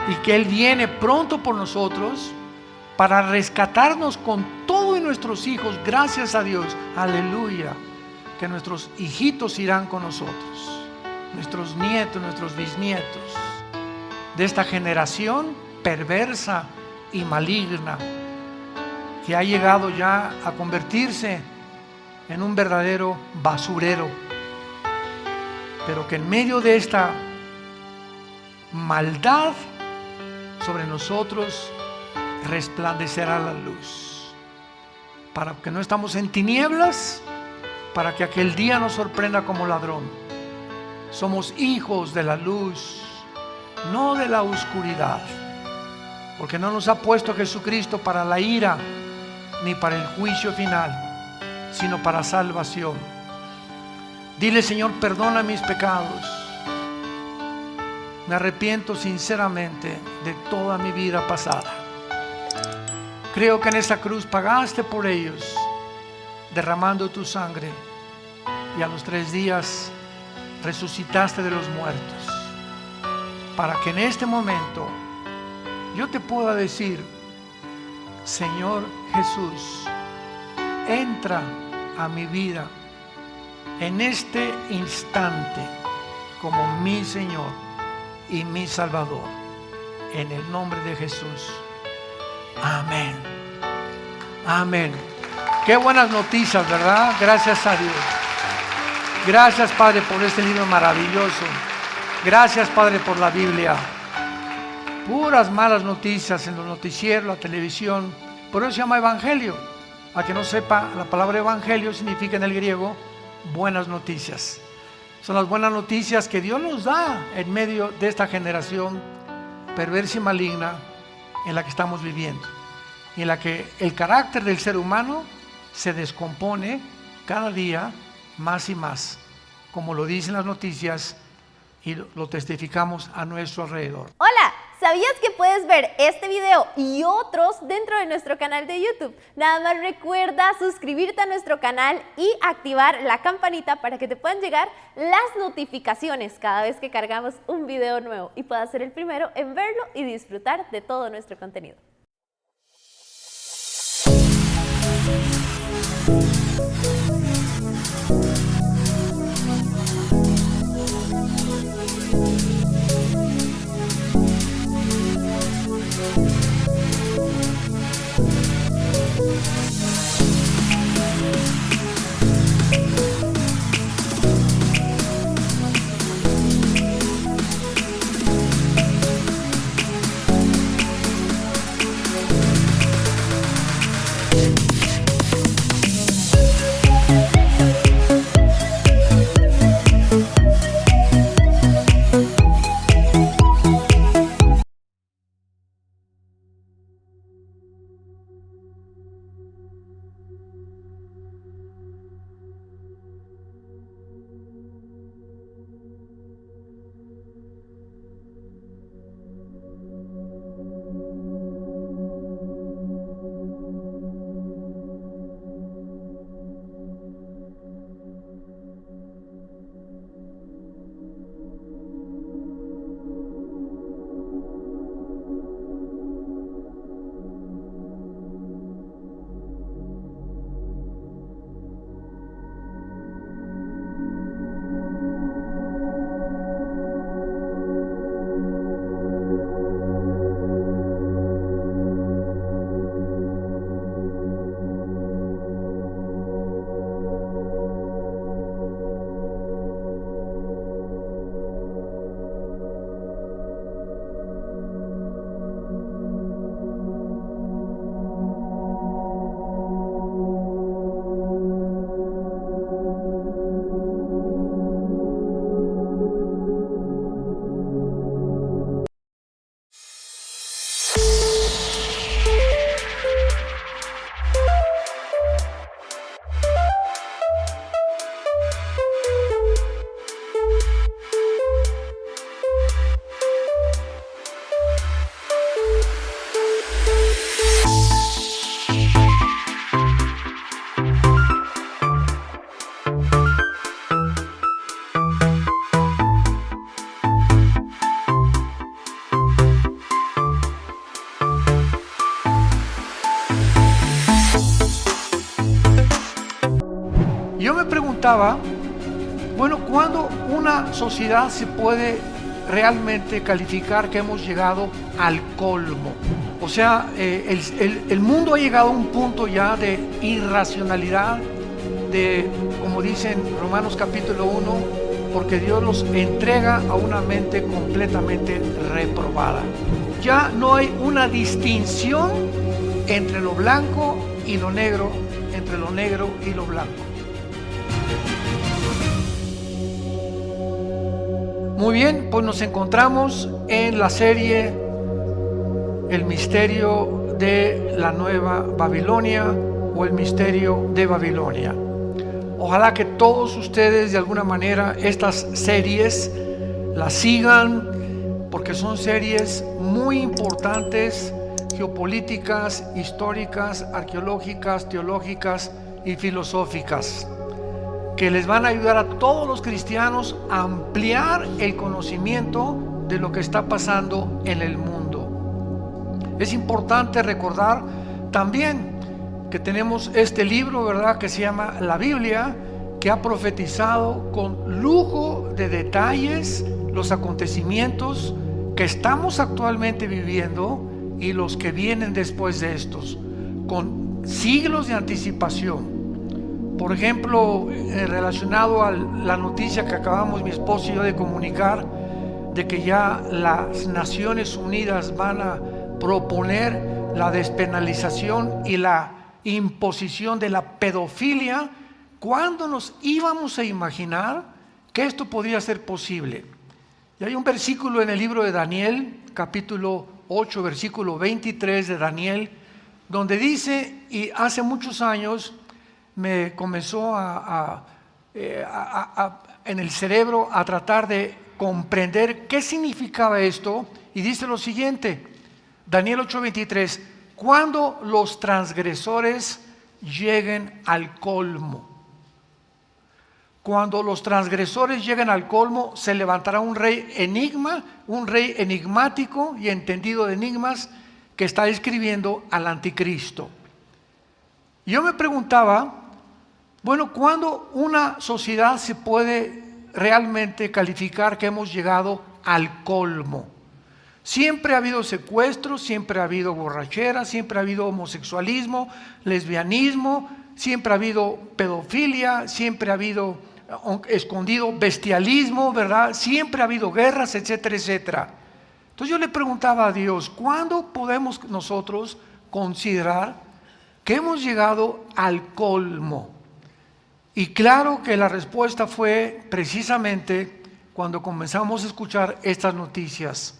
y que Él viene pronto por nosotros para rescatarnos con todo y nuestros hijos. Gracias a Dios, aleluya, que nuestros hijitos irán con nosotros, nuestros nietos, nuestros bisnietos, de esta generación perversa y maligna que ha llegado ya a convertirse en un verdadero basurero, pero que en medio de esta maldad sobre nosotros resplandecerá la luz, para que no estamos en tinieblas, para que aquel día nos sorprenda como ladrón. Somos hijos de la luz, no de la oscuridad, porque no nos ha puesto Jesucristo para la ira ni para el juicio final, sino para salvación. Dile: Señor, perdona mis pecados. Me arrepiento sinceramente de toda mi vida pasada. Creo que en esa cruz pagaste por ellos, derramando tu sangre, y a los 3 días resucitaste de los muertos, para que en este momento yo te pueda decir: Señor Jesús, entra a mi vida en este instante como mi Señor y mi Salvador, en el nombre de Jesús. Amén. Amén. Qué buenas noticias, ¿verdad? Gracias a Dios. Gracias, Padre, por este libro maravilloso. Gracias, Padre, por la Biblia. Puras malas noticias en los noticieros, la televisión. Por eso se llama evangelio. A que no sepa, la palabra evangelio significa en el griego buenas noticias. Son las buenas noticias que Dios nos da en medio de esta generación perversa y maligna en la que estamos viviendo, y en la que el carácter del ser humano se descompone cada día más y más, como lo dicen las noticias y lo testificamos a nuestro alrededor. Hola, ¿sabías que puedes ver este video y otros dentro de nuestro canal de YouTube? Nada más recuerda suscribirte a nuestro canal y activar la campanita para que te puedan llegar las notificaciones cada vez que cargamos un video nuevo y puedas ser el primero en verlo y disfrutar de todo nuestro contenido. Yo me preguntaba, bueno, ¿cuándo una sociedad se puede realmente calificar que hemos llegado al colmo? O sea, el mundo ha llegado a un punto ya de irracionalidad, de, como dicen Romanos capítulo 1, porque Dios los entrega a una mente completamente reprobada. Ya no hay una distinción entre lo blanco y lo negro, entre lo negro y lo blanco. Muy bien, pues nos encontramos en la serie El misterio de la Nueva Babilonia o el misterio de Babilonia. Ojalá que todos ustedes de alguna manera estas series las sigan, porque son series muy importantes, geopolíticas, históricas, arqueológicas, teológicas y filosóficas, que les van a ayudar a todos los cristianos a ampliar el conocimiento de lo que está pasando en el mundo. Es importante recordar también que tenemos este libro, ¿verdad?, que se llama la Biblia, que ha profetizado con lujo de detalles los acontecimientos que estamos actualmente viviendo y los que vienen después de estos, con siglos de anticipación. Por ejemplo, relacionado a la noticia que acabamos mi esposo y yo de comunicar, de que ya las Naciones Unidas van a proponer la despenalización y la imposición de la pedofilia. ¿Cuándo nos íbamos a imaginar que esto podía ser posible? Y hay un versículo en el libro de Daniel, capítulo 8, versículo 23 de Daniel, donde dice, y hace muchos años me comenzó en el cerebro a tratar de comprender qué significaba esto, y dice lo siguiente, Daniel 8:23, cuando los transgresores lleguen al colmo. Cuando los transgresores lleguen al colmo, se levantará un rey enigmático y entendido de enigmas, que está escribiendo al anticristo. Yo me preguntaba, bueno, ¿cuándo una sociedad se puede realmente calificar que hemos llegado al colmo? Siempre ha habido secuestros, siempre ha habido borrachera, siempre ha habido homosexualismo, lesbianismo, siempre ha habido pedofilia, siempre ha habido escondido bestialismo, ¿verdad? Siempre ha habido guerras, etcétera, etcétera. Entonces yo le preguntaba a Dios, ¿cuándo podemos nosotros considerar que hemos llegado al colmo? Y claro que la respuesta fue precisamente cuando comenzamos a escuchar estas noticias.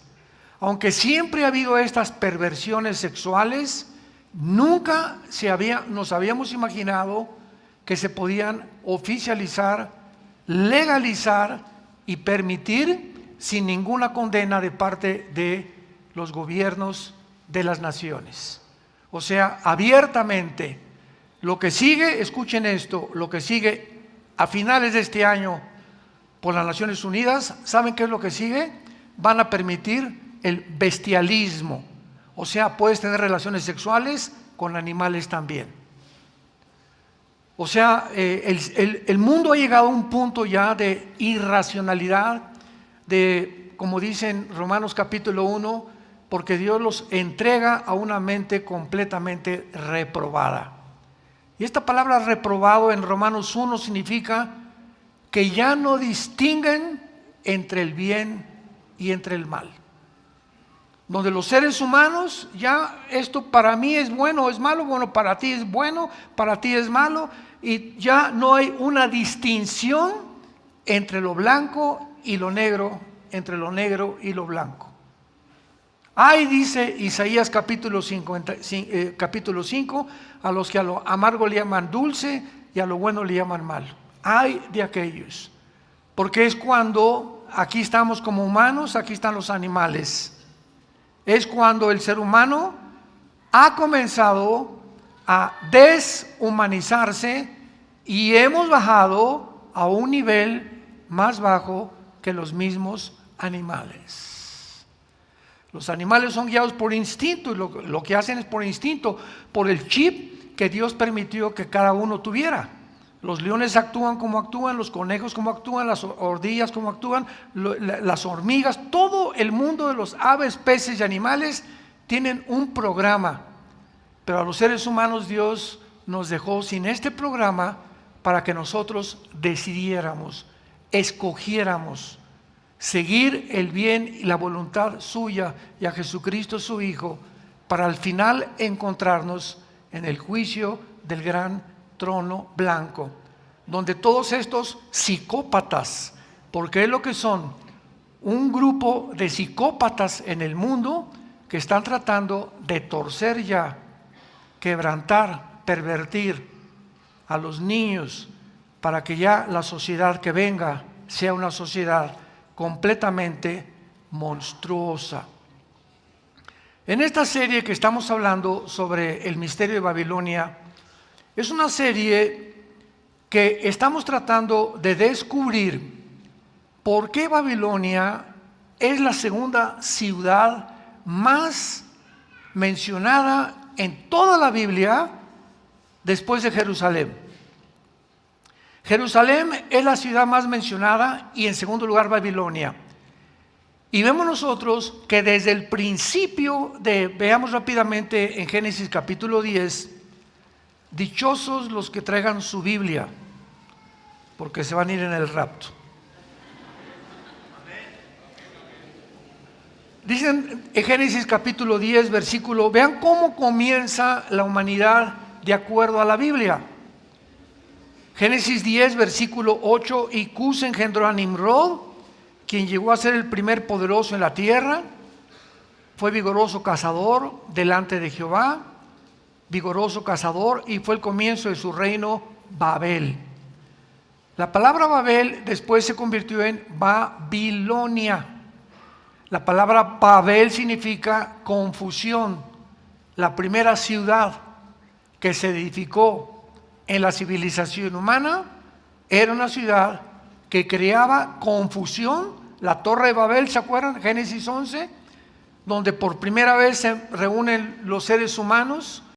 Aunque siempre ha habido estas perversiones sexuales, nunca nos habíamos imaginado que se podían oficializar, legalizar y permitir sin ninguna condena de parte de los gobiernos de las naciones. O sea, abiertamente. Lo que sigue, escuchen esto, lo que sigue a finales de este año por las Naciones Unidas, ¿saben qué es lo que sigue? Van a permitir el bestialismo. O sea, puedes tener relaciones sexuales con animales también. O sea, el mundo ha llegado a un punto ya de irracionalidad, de, como dicen Romanos capítulo 1, porque Dios los entrega a una mente completamente reprobada. Y esta palabra reprobado en Romanos 1 significa que ya no distinguen entre el bien y entre el mal. Donde los seres humanos, ya esto para mí es bueno o es malo, bueno, para ti es bueno, para ti es malo, y ya no hay una distinción entre lo blanco y lo negro, entre lo negro y lo blanco. Ay, dice Isaías capítulo 5, a los que a lo amargo le llaman dulce y a lo bueno le llaman malo. Ay de aquellos, porque es cuando aquí estamos como humanos, aquí están los animales. Es cuando el ser humano ha comenzado a deshumanizarse y hemos bajado a un nivel más bajo que los mismos animales. Los animales son guiados por instinto y lo que hacen es por instinto, por el chip que Dios permitió que cada uno tuviera. Los leones actúan como actúan, los conejos como actúan, las ardillas como actúan, las hormigas, todo el mundo de los aves, peces y animales tienen un programa. Pero a los seres humanos Dios nos dejó sin este programa para que nosotros decidiéramos, escogiéramos seguir el bien y la voluntad suya y a Jesucristo su Hijo, para al final encontrarnos en el juicio del gran trono blanco, donde todos estos psicópatas, porque es lo que son, un grupo de psicópatas en el mundo que están tratando de torcer ya, quebrantar, pervertir a los niños, para que ya la sociedad que venga sea una sociedad completamente monstruosa. En esta serie que estamos hablando sobre el misterio de Babilonia, es una serie que estamos tratando de descubrir por qué Babilonia es la segunda ciudad más mencionada en toda la Biblia después de Jerusalén. Jerusalén es la ciudad más mencionada y en segundo lugar Babilonia. Y vemos nosotros que desde el principio veamos rápidamente en Génesis capítulo 10, dichosos los que traigan su Biblia, porque se van a ir en el rapto. Dicen en Génesis capítulo 10, versículo, vean cómo comienza la humanidad de acuerdo a la Biblia. Génesis 10, versículo 8, y Cus engendró a Nimrod, quien llegó a ser el primer poderoso en la tierra. Fue vigoroso cazador delante de Jehová, vigoroso cazador, y fue el comienzo de su reino Babel. La palabra Babel después se convirtió en Babilonia. La palabra Babel significa confusión. La primera ciudad que se edificó en la civilización humana era una ciudad que creaba confusión. La Torre de Babel, ¿se acuerdan? Génesis 11, donde por primera vez se reúnen los seres humanos